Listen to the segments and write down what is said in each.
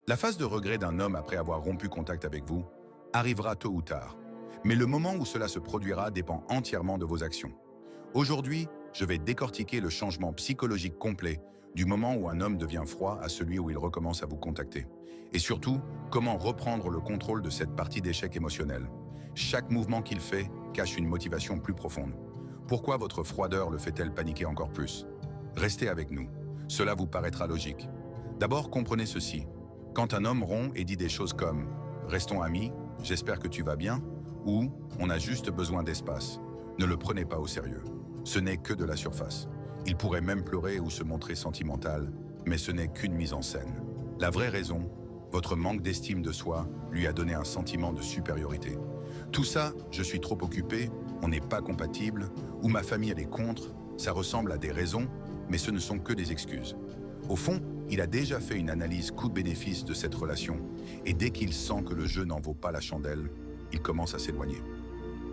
La phase de regret d'un homme après avoir rompu contact avec vous arrivera tôt ou tard. Mais le moment où cela se produira dépend entièrement de vos actions. Aujourd'hui, je vais décortiquer le changement psychologique complet du moment où un homme devient froid à celui où il recommence à vous contacter. Et surtout, comment reprendre le contrôle de cette partie d'échec émotionnel. Chaque mouvement qu'il fait cache une motivation plus profonde. Pourquoi votre froideur le fait-elle paniquer encore plus? Restez avec nous. Cela vous paraîtra logique. D'abord, comprenez ceci. Quand un homme rompt et dit des choses comme « Restons amis, j'espère que tu vas bien » ou « On a juste besoin d'espace », ne le prenez pas au sérieux. Ce n'est que de la surface. Il pourrait même pleurer ou se montrer sentimental, mais ce n'est qu'une mise en scène. La vraie raison, votre manque d'estime de soi lui a donné un sentiment de supériorité. Tout ça, je suis trop occupé, on n'est pas compatible, ou ma famille elle est contre, ça ressemble à des raisons, mais ce ne sont que des excuses. Au fond, il a déjà fait une analyse coût-bénéfice de cette relation, et dès qu'il sent que le jeu n'en vaut pas la chandelle, il commence à s'éloigner.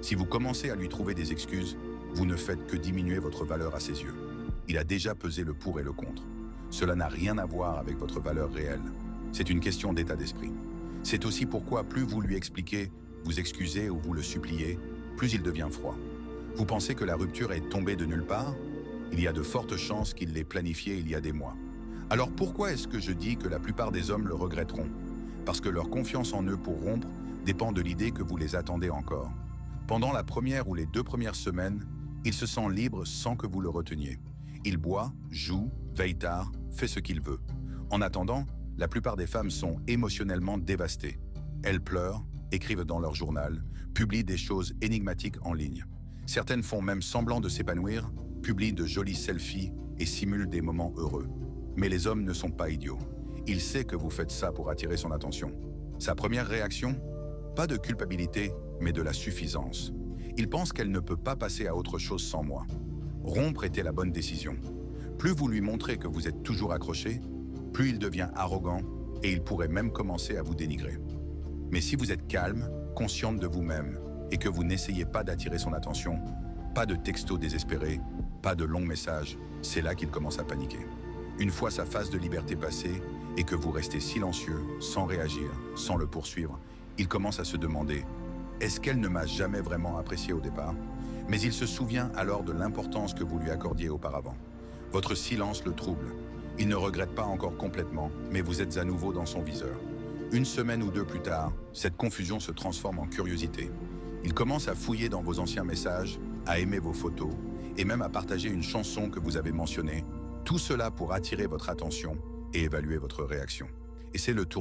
Si vous commencez à lui trouver des excuses, vous ne faites que diminuer votre valeur à ses yeux. Il a déjà pesé le pour et le contre. Cela n'a rien à voir avec votre valeur réelle. C'est une question d'état d'esprit. C'est aussi pourquoi plus vous lui expliquez, vous excusez ou vous le suppliez, plus il devient froid. Vous pensez que la rupture est tombée de nulle part? Il y a de fortes chances qu'il l'ait planifiée il y a des mois. Alors pourquoi est-ce que je dis que la plupart des hommes le regretteront? Parce que leur confiance en eux pour rompre dépend de l'idée que vous les attendez encore. Pendant la première ou les 2 premières semaines, il se sent libre sans que vous le reteniez. Il boit, joue, veille tard, fait ce qu'il veut. En attendant, la plupart des femmes sont émotionnellement dévastées. Elles pleurent, écrivent dans leur journal, publient des choses énigmatiques en ligne. Certaines font même semblant de s'épanouir, publient de jolis selfies et simulent des moments heureux. Mais les hommes ne sont pas idiots. Il sait que vous faites ça pour attirer son attention. Sa première réaction? Pas de culpabilité, mais de la suffisance. Il pense qu'elle ne peut pas passer à autre chose sans moi. Rompre était la bonne décision. Plus vous lui montrez que vous êtes toujours accroché, plus il devient arrogant et il pourrait même commencer à vous dénigrer. Mais si vous êtes calme, consciente de vous-même et que vous n'essayez pas d'attirer son attention, pas de textos désespérés, pas de longs messages, c'est là qu'il commence à paniquer. Une fois sa phase de liberté passée et que vous restez silencieux, sans réagir, sans le poursuivre, il commence à se demander « Est-ce qu'elle ne m'a jamais vraiment apprécié au départ ?» Mais il se souvient alors de l'importance que vous lui accordiez auparavant. Votre silence le trouble. Il ne regrette pas encore complètement, mais vous êtes à nouveau dans son viseur. 1 semaine ou 2 plus tard, cette confusion se transforme en curiosité. Il commence à fouiller dans vos anciens messages, à aimer vos photos, et même à partager une chanson que vous avez mentionnée. Tout cela pour attirer votre attention et évaluer votre réaction. Et c'est le tournant.